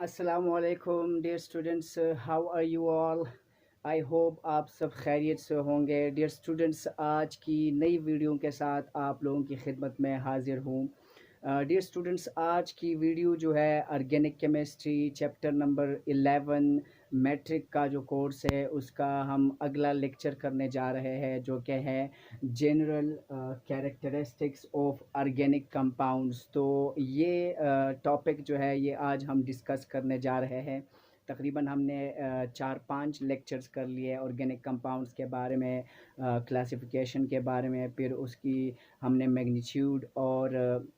अस्सलाम वालेकुम dear students, how are you all. I hope आप सब खैरियत से होंगे। डियर स्टूडेंट्स, आज की नई वीडियो के साथ आप लोगों की खिदमत में हाजिर हूँ। डियर स्टूडेंट्स, आज की वीडियो जो है organic chemistry chapter number 11 matric का जो कोर्स है उसका हम अगला लेक्चर करने जा रहे हैं, जो कि है general characteristics of organic compounds. तो ये टॉपिक जो है ये आज हम डिस्कस करने जा रहे हैं। तकरीबन हमने 4-5 लेक्चर्स कर लिए ऑर्गेनिक कंपाउंड्स के बारे में, क्लासिफिकेशन के बारे में, फिर उसकी हमने मैग्नीट्यूड और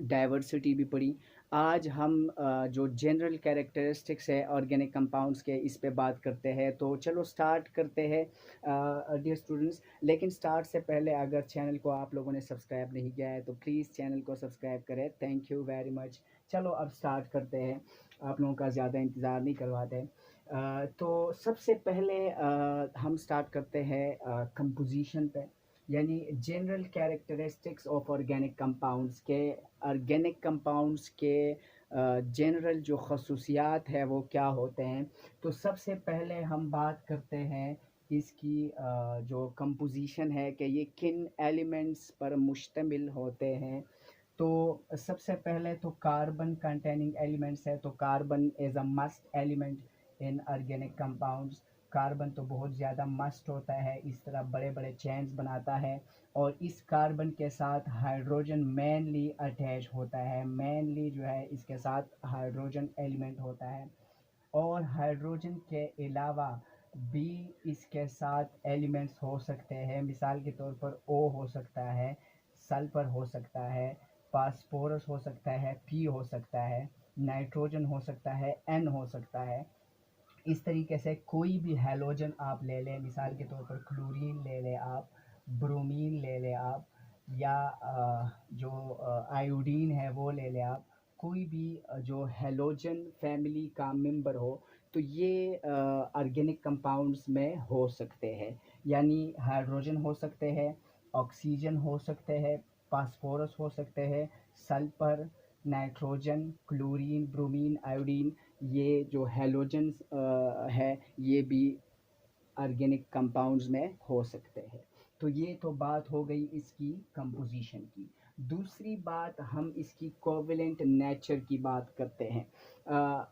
डाइवर्सिटी भी पढ़ी। आज हम जो जनरल कैरेक्टरिस्टिक्स है ऑर्गेनिक कंपाउंड्स के, इस पे बात करते हैं। तो चलो स्टार्ट करते हैं डियर स्टूडेंट्स। लेकिन स्टार्ट से पहले अगर चैनल को आप लोगों ने सब्सक्राइब नहीं किया है तो प्लीज़ चैनल को सब्सक्राइब करें। Thank you very much. चलो अब स्टार्ट करते हैं, आप लोगों का ज़्यादा इंतज़ार नहीं करवाते। तो सबसे पहले हम स्टार्ट करते हैं कंपोजिशन पे, यानी general characteristics of organic compounds के। ऑर्गेनिक कंपाउंड्स के जनरल जो खसूसियात है वो क्या होते हैं। तो सबसे पहले हम बात करते हैं इसकी जो कंपोजिशन है कि ये किन एलिमेंट्स पर मुश्तमिल होते हैं। तो सबसे पहले तो कार्बन कंटेनिंग एलिमेंट्स है। तो carbon is a must element in organic compounds. Carbon तो बहुत ज़्यादा मस्ट होता है, इस तरह बड़े बड़े चेन्स बनाता है। और इस कार्बन के साथ हाइड्रोजन मेनली अटैच होता है, मेनली जो है इसके साथ हाइड्रोजन एलिमेंट होता है। और हाइड्रोजन के अलावा भी इसके साथ एलिमेंट्स हो सकते हैं। मिसाल के तौर पर ओ हो सकता है, सल्फर हो सकता है, फास्फोरस हो सकता है, पी हो सकता है, नाइट्रोजन हो सकता है, एन हो सकता है। इस तरीके से कोई भी हैलोजन आप ले लें, मिसाल के तौर पर क्लोरीन ले लें आप, ब्रोमीन ले लें आप, या जो आयोडीन है वो ले लें आप। कोई भी जो हैलोजन फैमिली का मेंबर हो तो ये ऑर्गेनिक कंपाउंड्स में हो सकते हैं। यानी हाइड्रोजन हो सकते हैं, ऑक्सीजन हो सकते हैं, फास्फोरस हो सकते हैं, sulphur, nitrogen, chlorine, bromine, iodine, ये जो हैलोजन्स है ये भी ऑर्गेनिक कंपाउंड्स में हो सकते हैं। तो ये तो बात हो गई इसकी कंपोजिशन की। दूसरी बात, हम इसकी कोवेलेंट नेचर की बात करते हैं।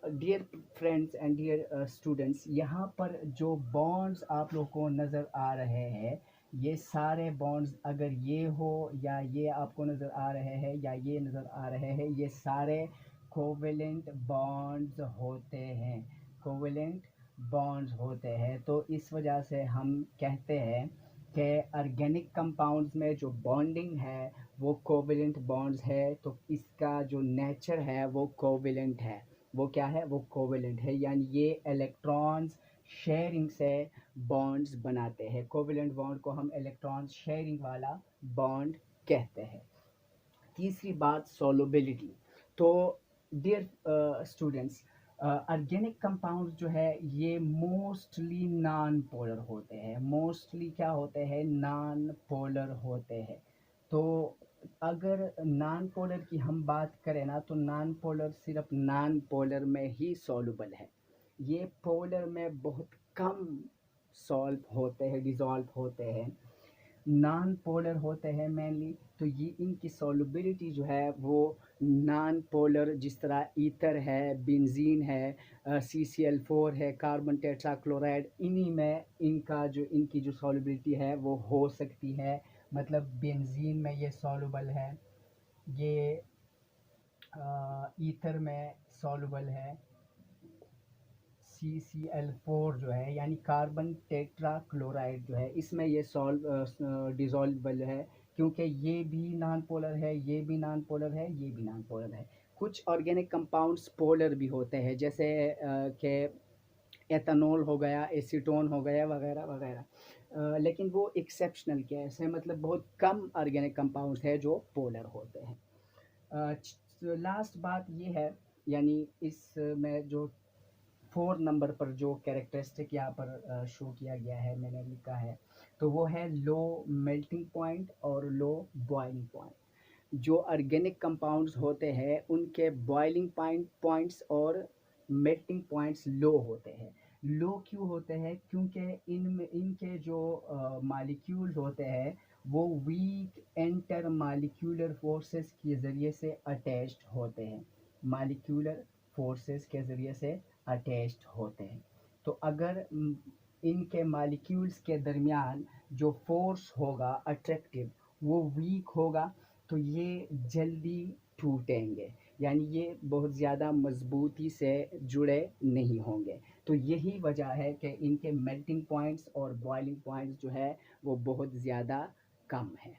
Dear friends and dear students, यहाँ पर जो बॉन्ड्स आप लोग को नज़र आ रहे हैं, ये सारे बॉन्ड्स, अगर ये हो या ये आपको नज़र आ रहे हैं या ये नज़र आ रहे हैं, ये सारे कोवेलेंट बॉन्ड्स होते हैं, कोवेलेंट बॉन्ड्स होते हैं। तो इस वजह से हम कहते हैं कि ऑर्गेनिक कंपाउंड्स में जो बॉन्डिंग है वो कोवेलेंट बॉन्ड्स है। तो इसका जो नेचर है वो कोवेलेंट है। वो क्या है? वो कोवेलेंट है, यानी ये इलेक्ट्रॉन्स शेयरिंग से बॉन्ड्स बनाते हैं। कोवेलेंट बॉन्ड को हम इलेक्ट्रॉन शेयरिंग वाला बॉन्ड कहते हैं। तीसरी बात, सोलबिलिटी। तो डियर स्टूडेंट्स, ऑर्गेनिक कंपाउंड्स जो है ये मोस्टली नॉन पोलर होते हैं। मोस्टली क्या होते हैं? नॉन पोलर होते हैं। तो अगर नॉन पोलर की हम बात करें ना, तो नॉन पोलर सिर्फ नॉन पोलर में ही सॉल्युबल है। ये पोलर में बहुत कम सॉल्व होते हैं, डिज़ोल्व होते हैं। नॉन पोलर होते हैं मेनली, तो ये इनकी सॉल्युबिलिटी जो है वो नॉन पोलर, जिस तरह ईथर है, बेंजीन है, CCl4 है, कार्बन टेट्राक्लोराइड, इन्हीं में इनकी जो सॉल्युबिलिटी है वो हो सकती है। मतलब बेंजीन में ये सॉल्युबल है, ये ईथर में सॉल्युबल है, CCl4 जो है यानी कार्बन टेट्राक्लोराइड जो है, इसमें ये डिज़ोल्वेबल है, क्योंकि ये भी नॉन पोलर है, ये भी नॉन पोलर है, ये भी नॉन पोलर है। कुछ ऑर्गेनिक कंपाउंड्स पोलर भी होते हैं, जैसे कि एथेनॉल हो गया, एसीटोन हो गया, वगैरह वगैरह। लेकिन वो एक्सेप्शनल केस है, मतलब बहुत कम ऑर्गेनिक कंपाउंड्स है जो पोलर होते हैं। लास्ट बात ये है, यानी इसमें जो 4 नंबर पर जो कैरेक्टरिस्टिक यहाँ पर शो किया गया है, मैंने लिखा है, तो वो है लो मेल्टिंग पॉइंट और लो बॉइलिंग पॉइंट। जो ऑर्गेनिक कंपाउंड्स होते हैं उनके बॉइलिंग पॉइंट्स और میلٹنگ پوائنٹس لو ہوتے ہیں. لو کیوں ہوتے ہیں؟ کیونکہ ان کے جو مالیکیولز ہوتے ہیں وہ ویک انٹر مالیکولر فورسز کے ذریعے سے اٹیچڈ ہوتے ہیں. مالیکولر فورسز کے ذریعے سے اٹیچڈ ہوتے ہیں. تو اگر ان کے مالیکیولز کے درمیان جو فورس ہوگا اٹریکٹیو وہ ویک ہوگا تو یہ جلدی ٹوٹیں گے، یعنی یہ بہت زیادہ مضبوطی سے جڑے نہیں ہوں گے. تو یہی وجہ ہے کہ ان کے میلٹنگ پوائنٹس اور بوائلنگ پوائنٹس جو ہے وہ بہت زیادہ کم ہے.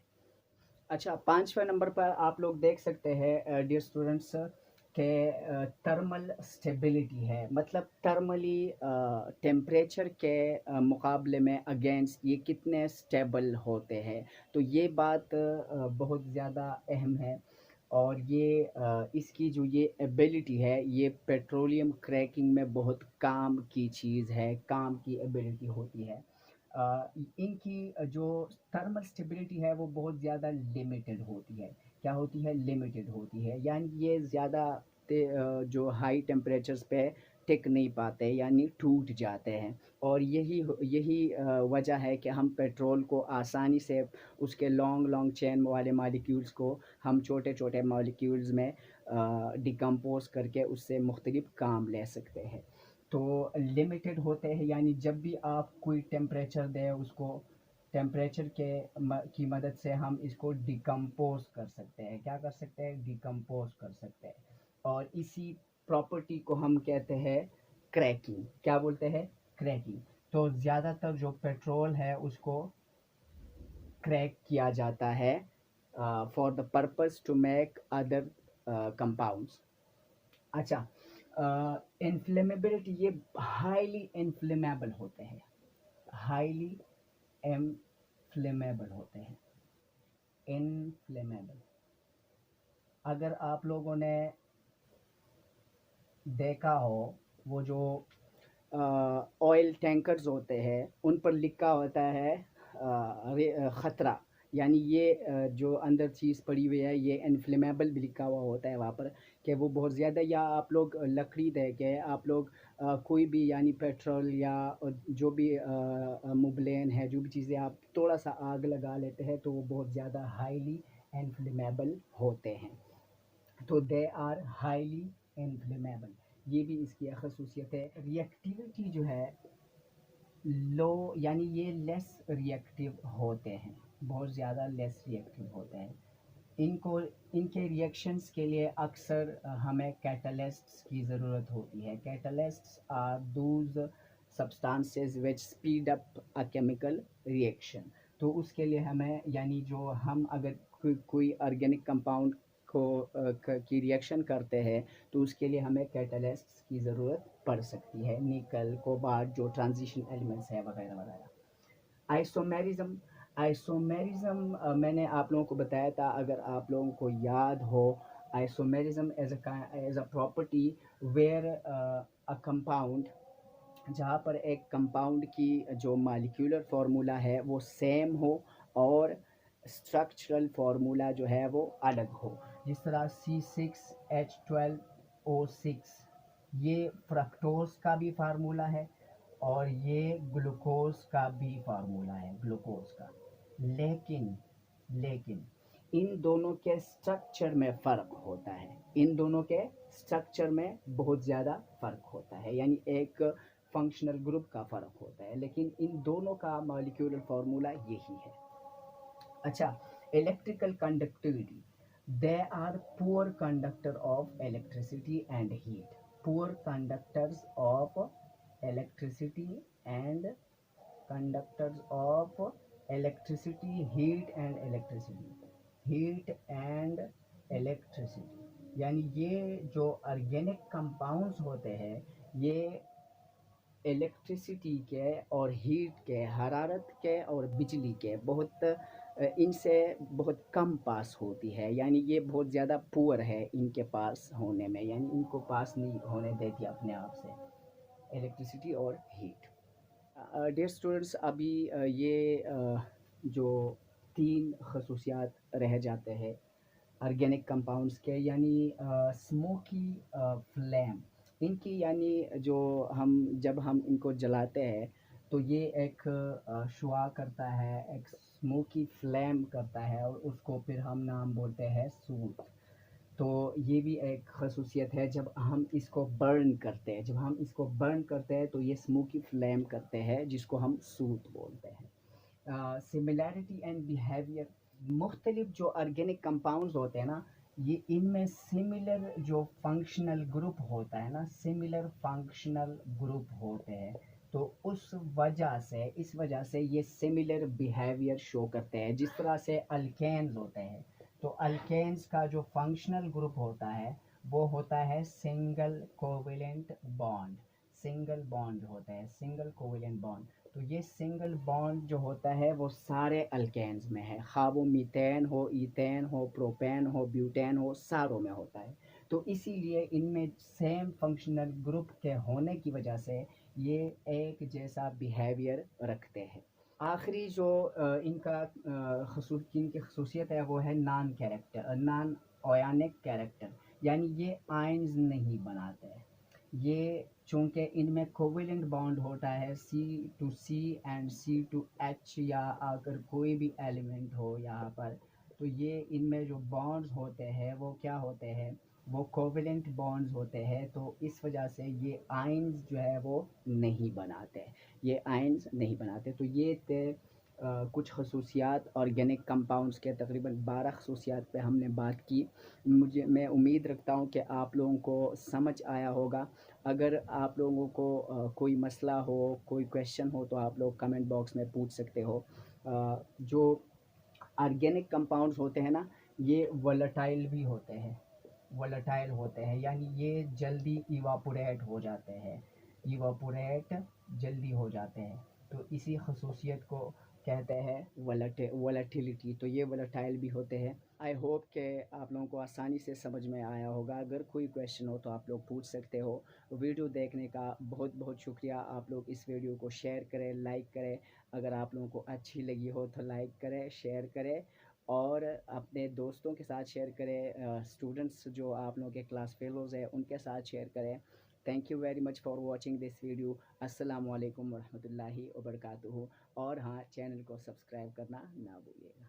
اچھا، 5ویں نمبر پر آپ لوگ دیکھ سکتے ہیں ڈیئر اسٹوڈنٹس کہ تھرمل اسٹیبلٹی ہے، مطلب تھرملی ٹیمپریچر کے مقابلے میں اگینسٹ یہ کتنے اسٹیبل ہوتے ہیں. تو یہ بات بہت زیادہ اہم ہے، اور یہ اس کی جو یہ ایبلٹی ہے یہ پیٹرولیم کریکنگ میں بہت کام کی چیز ہے، کام کی ایبلٹی ہوتی ہے. ان کی جو تھرمل اسٹیبلٹی ہے وہ بہت زیادہ لمیٹڈ ہوتی ہے. کیا ہوتی ہے؟ لمیٹڈ ہوتی ہے، یعنی یہ زیادہ جو ہائی ٹیمپریچرز پہ ٹک نہیں پاتے، یعنی ٹوٹ جاتے ہیں. اور یہی وجہ ہے کہ ہم پیٹرول کو آسانی سے اس کے لانگ لانگ چین والے مالیکیولز کو ہم چھوٹے چھوٹے مالیکیولز میں ڈیکمپوز کر کے اس سے مختلف کام لے سکتے ہیں. تو لمیٹڈ ہوتے ہیں، یعنی جب بھی آپ کوئی ٹیمپریچر دیں اس کو ٹیمپریچر کی مدد سے ہم اس کو ڈیکمپوز کر سکتے ہیں. کیا کر سکتے ہیں؟ ڈیکمپوز کر سکتے ہیں. اور اسی پراپرٹی کو ہم کہتے ہیں کریکنگ. کیا بولتے ہیں؟ کریکنگ. تو زیادہ تر جو پیٹرول ہے اس کو کریک کیا جاتا ہے for the purpose to make other compounds. اچھا، انفلیمیبلٹی، یہ ہائیلی انفلیمیبل ہوتے ہیں، ہائیلی انفلیمیبل ہوتے ہیں. انفلیمیبل، اگر آپ لوگوں نے دیکھا ہو وہ جو آئل ٹینکرز ہوتے ہیں ان پر لکھا ہوتا ہے خطرہ، یعنی یہ جو اندر چیز پڑی ہوئی ہے یہ انفلیمیبل بھی لکھا ہوا ہوتا ہے وہاں پر کہ وہ بہت زیادہ. یا آپ لوگ لکڑی دے کے آپ لوگ کوئی بھی یعنی پیٹرول یا جو بھی مبلین ہے، جو بھی چیزیں آپ تھوڑا سا آگ لگا لیتے ہیں تو وہ بہت زیادہ ہائیلی انفلیمیبل ہوتے ہیں. تو دے آر ہائیلی انفلیمیبل، یہ بھی اس کی ایک خصوصیت ہے. ریئیکٹیویٹی جو ہے لو، یعنی یہ لیس ریئیکٹیو ہوتے ہیں، بہت زیادہ لیس ریئیکٹیو ہوتے ہیں. ان کے ریئیکشنز کے لیے اکثر ہمیں کیٹالسٹس کی ضرورت ہوتی ہے. Catalysts are those substances which speed up a chemical reaction. تو اس کے لیے ہمیں یعنی جو ہم اگر کوئی آرگینک کمپاؤنڈ کو کی ریئیکشن کرتے ہیں تو اس کے لیے ہمیں کیٹالسٹس کی ضرورت پڑ سکتی ہے، نکل کوبالٹ جو ٹرانزیشن ایلیمنٹس ہے وغیرہ وغیرہ. آئسومیرزم، آئسومیرزم میں نے آپ لوگوں کو بتایا تھا، اگر آپ لوگوں کو یاد ہو، isomerism is a property where a compound, جہاں پر ایک کمپاؤنڈ کی جو مالیکولر فارمولا ہے وہ سیم ہو اور اسٹرکچرل فارمولا جو ہے وہ الگ ہو. جس طرح C6H12O6 یہ فرکٹوز کا بھی فارمولا ہے اور یہ گلوکوز کا بھی فارمولا ہے، گلوکوز کا. لیکن ان دونوں کے سٹرکچر میں فرق ہوتا ہے، ان دونوں کے سٹرکچر میں بہت زیادہ فرق ہوتا ہے، یعنی ایک فنکشنل گروپ کا فرق ہوتا ہے، لیکن ان دونوں کا مالیکولر فارمولا یہی ہے. اچھا، electrical conductivity, they are poor conductor of electricity and heat. Poor conductors of electricity and conductors of electricity, heat and electricity, heat and electricity. یعنی یہ جو آرگینک کمپاؤنڈز ہوتے ہیں یہ الیکٹریسٹی کے اور ہیٹ کے، حرارت کے اور بجلی کے بہت ان سے بہت کم پاس ہوتی ہے، یعنی یہ بہت زیادہ پور ہے ان کے پاس ہونے میں، یعنی ان کو پاس نہیں ہونے دیتی اپنے آپ سے الیکٹریسٹی اور ہیٹ. ڈیئر اسٹوڈنٹس، ابھی یہ جو 3 خصوصیات رہ جاتے ہیں آرگینک کمپاؤنڈس کے، یعنی اسموکی فلیم. इनकी यानी जो हम जब हम इनको जलाते हैं तो ये एक शुआ करता है, एक स्मोकी फ्लेम करता है और उसको फिर हम नाम बोलते हैं सूट। तो ये भी एक खसूसियत है, जब हम इसको बर्न करते हैं, जब हम इसको बर्न करते हैं तो ये स्मोकी फ्लेम करते हैं जिसको हम सूट बोलते हैं। सिमिलैरिटी एंड बिहेवियर, मुख्तलिफ जो ऑर्गेनिक कंपाउंड्स होते हैं ना, ये इनमें सिमिलर जो फंक्शनल ग्रुप होता है ना, सिमिलर फंक्शनल ग्रुप होते हैं। तो उस वजह से इस वजह से ये सिमिलर बिहेवियर शो करते हैं। जिस तरह से अल्केन्स होते हैं, तो अल्केन्स का जो फंक्शनल ग्रुप होता है वो होता है single covalent bond. Single bond होता है, सिंगल कोवेलेंट बॉन्ड। तो ये सिंगल बॉन्ड जो होता है वो सारे अल्केन्स में है, खा वो मीथेन हो, ईथेन हो, प्रोपेन हो, ब्यूटेन हो, सारों में होता है। तो इसीलिए इनमें सेम फंक्शनल ग्रुप के होने की वजह से ये एक जैसा बिहेवियर रखते हैं। आखिरी जो इनकी खसूसियत है वो है नॉन कैरेक्टर, नॉन ओयानिक कैरेक्टर, यानी ये आयंस नहीं बनाते हैं। ये चूँकि इनमें कोवेलेंट बॉन्ड होता है C to C and C to H, या अगर कोई भी एलिमेंट हो यहाँ पर, तो ये इनमें जो बॉन्ड्स होते हैं वो क्या होते हैं, वो कोवेलेंट बॉन्ड्स होते हैं। तो इस वजह से ये आयंस जो है वो नहीं बनाते, ये आयंस नहीं बनाते। तो ये थे कुछ खसूसियात ऑर्गेनिक कंपाउंड्स के, तकरीबन 12 खसूसियात पे हमने बात की। मैं उम्मीद रखता हूँ कि आप लोगों को समझ आया होगा। अगर आप लोगों को कोई मसला हो, कोई क्वेश्चन हो, तो आप लोग कमेंट बॉक्स में पूछ सकते हो। जो ऑर्गेनिक कंपाउंड्स होते हैं ना, ये वोलेटाइल भी होते हैं, वोलेटाइल होते हैं, यानी ये जल्दी इवापोरेट हो जाते हैं, इवापोरेट जल्दी हो जाते हैं। तो इसी खसूसियत को कहते हैं वोलेटिलिटी। तो ये वोलेटाइल भी होते हैं। आई होप कि आप लोगों को आसानी से समझ में आया होगा। अगर कोई क्वेश्चन हो तो आप लोग पूछ सकते हो। वीडियो देखने का बहुत बहुत शुक्रिया। आप लोग इस वीडियो को शेयर करें, लाइक करें। अगर आप लोगों को अच्छी लगी हो तो लाइक करें, शेयर करें और अपने दोस्तों के साथ शेयर करें। स्टूडेंट्स जो आप लोगों के क्लास फेलोज़ हैं उनके साथ शेयर करें। Thank you very much for watching this video. अस्सलाम वालेकुम वरहमतुल्लाहि वबरकातुहू। और हाँ, चैनल को सब्सक्राइब करना ना भूलिएगा।